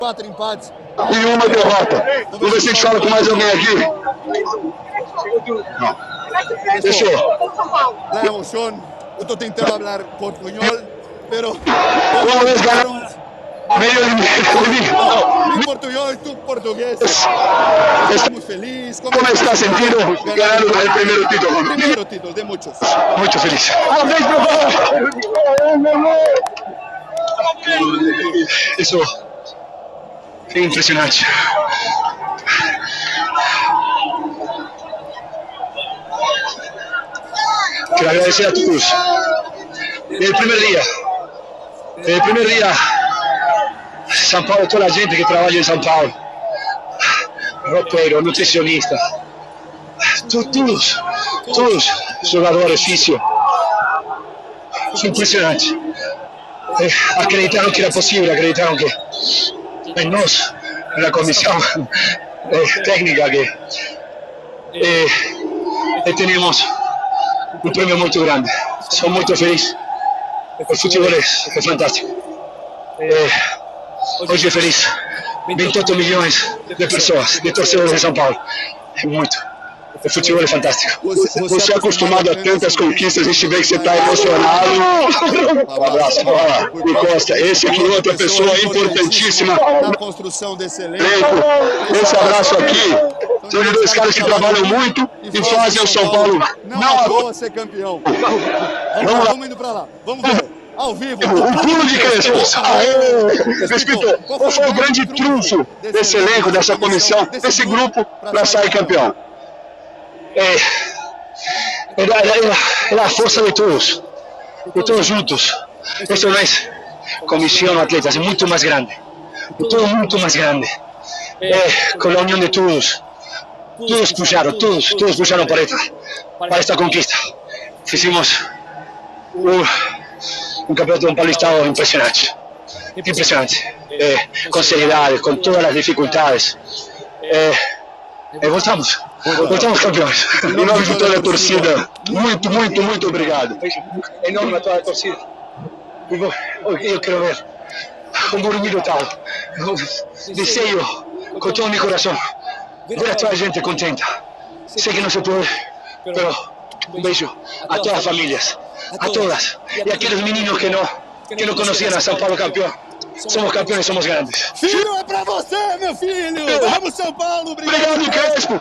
4 empates. E uma derrota. Vamos ver se a gente fala com mais alguém aqui. Não. Fechou. La emoción. Yo estoy intentando hablar portuñol, pero... Uma vez ganhamos. Meio Mi portuñol, tu portugués. Estamos felices. Como está sentindo ganhar o primeiro título? Primeiro título de muchos. Muito feliz. Isso é impressionante. Quero agradecer a todos. Desde el primer día, São Paulo, toda a gente que trabalha em São Paulo, ropeiro, nutricionista, todos jogadores, físio, foi impressionante. Acreditaram que era possível, acreditaram que em nós, na comissão técnica, que temos um prêmio muito grande. Sou muito feliz. O futebol é fantástico. Hoje é feliz. 28 milhões de pessoas, de torcedores de São Paulo. É muito. O futebol é fantástico. Você é acostumado a tantas conquistas, a gente vê que você está emocionado. Um abraço. E Costa, esse aqui é outra pessoa importantíssima na construção desse elenco. Esse abraço aqui. São dois caras que trabalham muito e fazem o São Paulo não ser campeão. Vamos indo para lá. Vamos ver. Ao vivo. O pulo de Crespo. Respeito, qual foi o grande trunfo desse elenco, dessa comissão, desse grupo para sair campeão? É a força de todos juntos. Isso não é comissão, atletas, é muito mais grande. Tudo muito mais grande. Com a união de todos. Todos puxaram para esta conquista. Fizemos um campeonato paulistano impressionante. Com seriedade, com todas as dificuldades. Voltamos campeões. Em nome de toda a torcida, muito obrigado. Em nome de toda a torcida, eu quero ver um Morumbi tal. Desejo com todo o meu coração ver a toda a gente contenta. Sei que não se pode, mas um beijo a todas as famílias, a todas. E aqueles meninos que não conheciam a São Paulo campeão. Somos campeões, somos grandes. Filho, é pra você, meu filho! Vamos, São Paulo! Obrigado, Crespo!